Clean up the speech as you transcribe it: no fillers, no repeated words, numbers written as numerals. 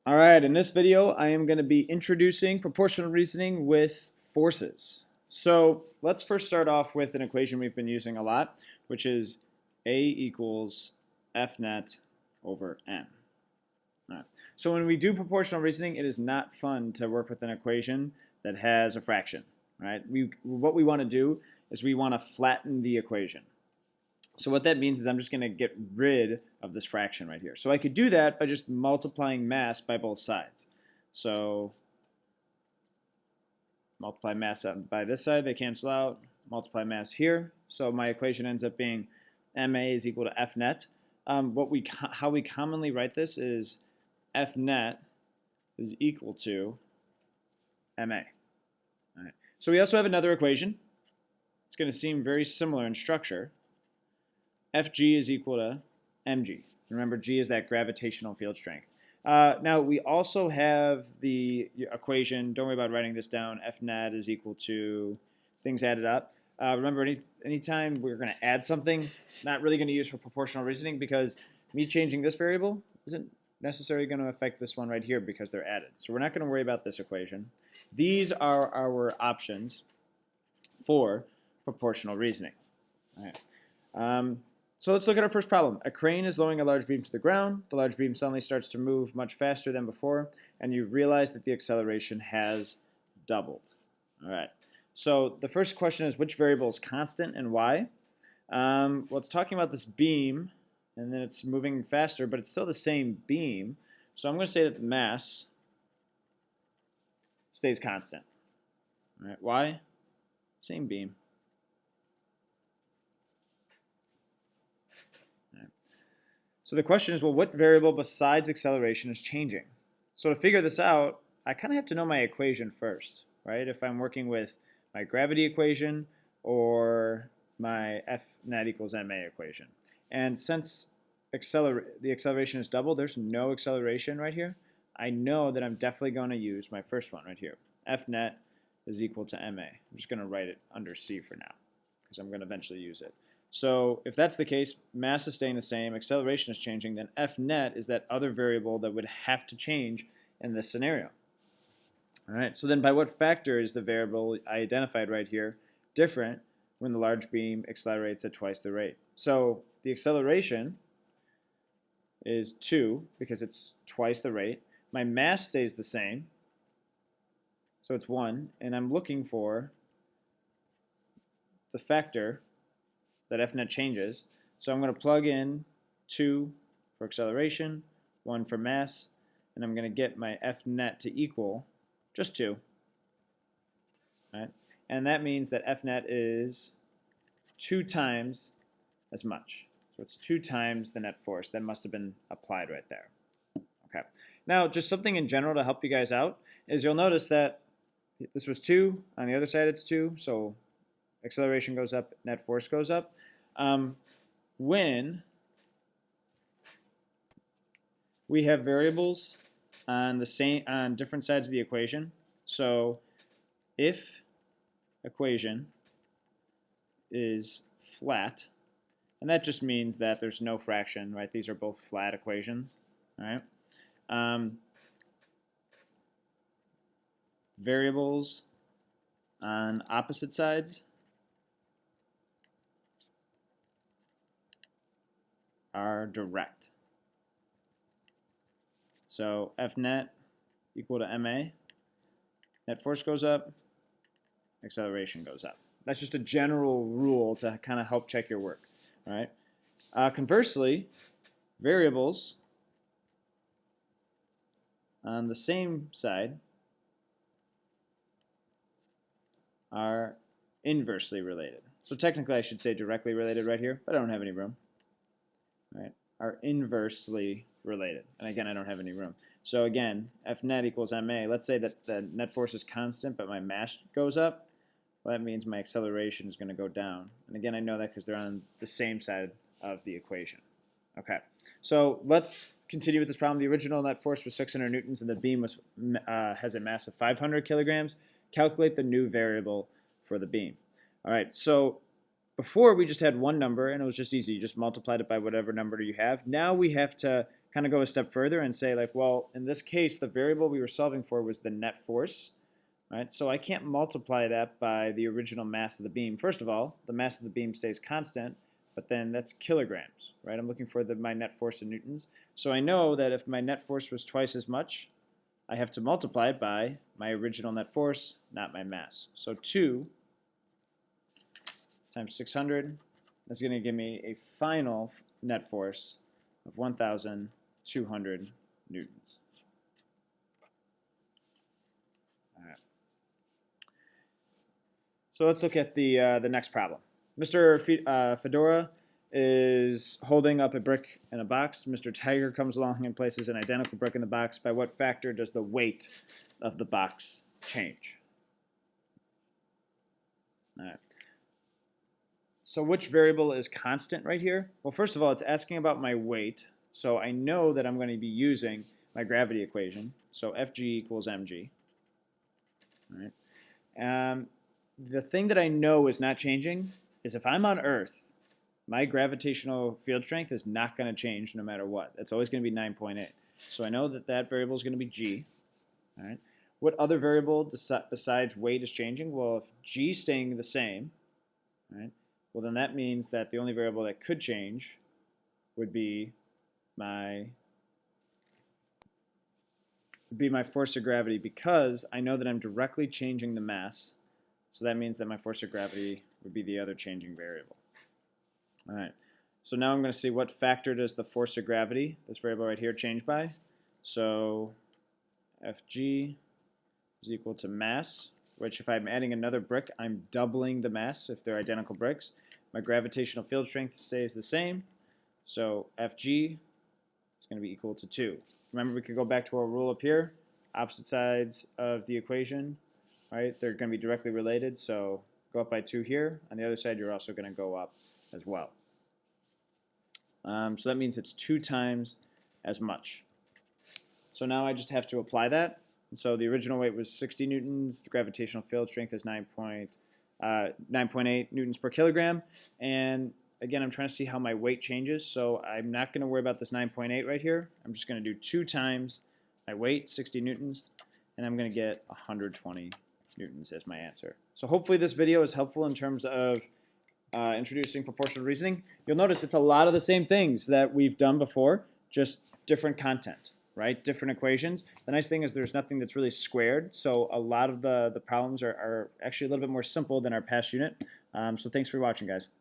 All right, in this video, I am going to be introducing proportional reasoning with forces. So let's first start off with an equation we've been using a lot, which is A equals F net over M. All right. So when we do proportional reasoning, it is not fun to work with an equation that has a fraction. Right? What we want to do is we want to flatten the equation. So what that means is I'm just going to get rid of this fraction right here. So I could do that by just multiplying mass by both sides. So multiply mass by this side, they cancel out. Multiply mass here. So my equation ends up being ma is equal to F net. How we commonly write this is F net is equal to ma. All right. So we also have another equation. It's going to seem very similar in structure. Fg is equal to mg. Remember, g is that gravitational field strength. Now, we also have the equation, don't worry about writing this down, F net is equal to things added up. Remember, anytime we're going to add something, not really going to use for proportional reasoning because me changing this variable isn't necessarily going to affect this one right here because they're added. So we're not going to worry about this equation. These are our options for proportional reasoning. All right. So let's look at our first problem. A crane is lowering a large beam to the ground. The large beam suddenly starts to move much faster than before, and you realize that the acceleration has doubled. All right. So the first question is which variable is constant and why? Well, it's talking about this beam, and then it's moving faster, but it's still the same beam. So I'm going to say that the mass stays constant. All right. Why? Same beam. So the question is, well, what variable besides acceleration is changing? So to figure this out, I kind of have to know my equation first, right? If I'm working with my gravity equation or my F net equals ma equation. And since the acceleration is double, there's no acceleration right here. I know that I'm definitely going to use my first one right here. F net is equal to ma. I'm just going to write it under C for now because I'm going to eventually use it. So if that's the case, mass is staying the same, acceleration is changing, then F net is that other variable that would have to change in this scenario. All right, so then by what factor is the variable I identified right here different when the large beam accelerates at twice the rate? So the acceleration is 2 because it's twice the rate. My mass stays the same, so it's 1, and I'm looking for the factor that F net changes. So I'm going to plug in 2 for acceleration, 1 for mass, and I'm going to get my F net to equal just 2. Right? And that means that F net is 2 times as much. So it's 2 times the net force that must have been applied right there. Okay. Now, just something in general to help you guys out is you'll notice that this was 2, on the other side it's 2, so acceleration goes up, net force goes up. When we have variables on different sides of the equation, so if equation is flat, and that just means that there's no fraction, right? These are both flat equations, all right? Variables on opposite sides are direct. So F net equal to ma, net force goes up, acceleration goes up. That's just a general rule to kind of help check your work. All right. Conversely, variables on the same side are inversely related. So technically I should say directly related right here, but I don't have any room. Right, are inversely related. And again, I don't have any room. So again, F net equals ma. Let's say that the net force is constant, but my mass goes up. Well, that means my acceleration is going to go down. And again, I know that because they're on the same side of the equation. Okay, so let's continue with this problem. The original net force was 600 newtons, and the beam has a mass of 500 kilograms. Calculate the new variable for the beam. All right, so before we just had one number and it was just easy. You just multiplied it by whatever number you have. Now we have to kind of go a step further and say like, well, in this case, the variable we were solving for was the net force, right? So I can't multiply that by the original mass of the beam. First of all, the mass of the beam stays constant, but then that's kilograms, right? I'm looking for my net force in newtons. So I know that if my net force was twice as much, I have to multiply it by my original net force, not my mass. So 2 times 600 is going to give me a final net force of 1,200 newtons. All right. So let's look at the next problem. Mr. Fedora is holding up a brick in a box. Mr. Tiger comes along and places an identical brick in the box. By what factor does the weight of the box change? All right. So which variable is constant right here? Well, first of all, it's asking about my weight. So I know that I'm going to be using my gravity equation. So Fg equals mg. All right. The thing that I know is not changing is if I'm on Earth, my gravitational field strength is not going to change no matter what. It's always going to be 9.8. So I know that that variable is going to be g. All right. What other variable besides weight is changing? Well, if g is staying the same, right, well then that means that the only variable that could change would be my force of gravity, because I know that I'm directly changing the mass. So that means that my force of gravity would be the other changing variable. All right, so now I'm going to see what factor does the force of gravity, this variable right here, change by. So Fg is equal to mass, which if I'm adding another brick, I'm doubling the mass if they're identical bricks. My gravitational field strength stays the same, so Fg is going to be equal to 2. Remember, we could go back to our rule up here. Opposite sides of the equation, right, they're going to be directly related, so go up by 2 here. On the other side, you're also going to go up as well. So that means it's 2 times as much. So now I just have to apply that. And so the original weight was 60 newtons. The gravitational field strength is 9.8 newtons per kilogram. And again, I'm trying to see how my weight changes. So I'm not going to worry about this 9.8 right here. I'm just going to do 2 times my weight, 60 newtons, and I'm going to get 120 newtons as my answer. So hopefully this video is helpful in terms of introducing proportional reasoning. You'll notice it's a lot of the same things that we've done before, just different content, right? Different equations. The nice thing is there's nothing that's really squared, so a lot of the problems are actually a little bit more simple than our past unit. So thanks for watching, guys.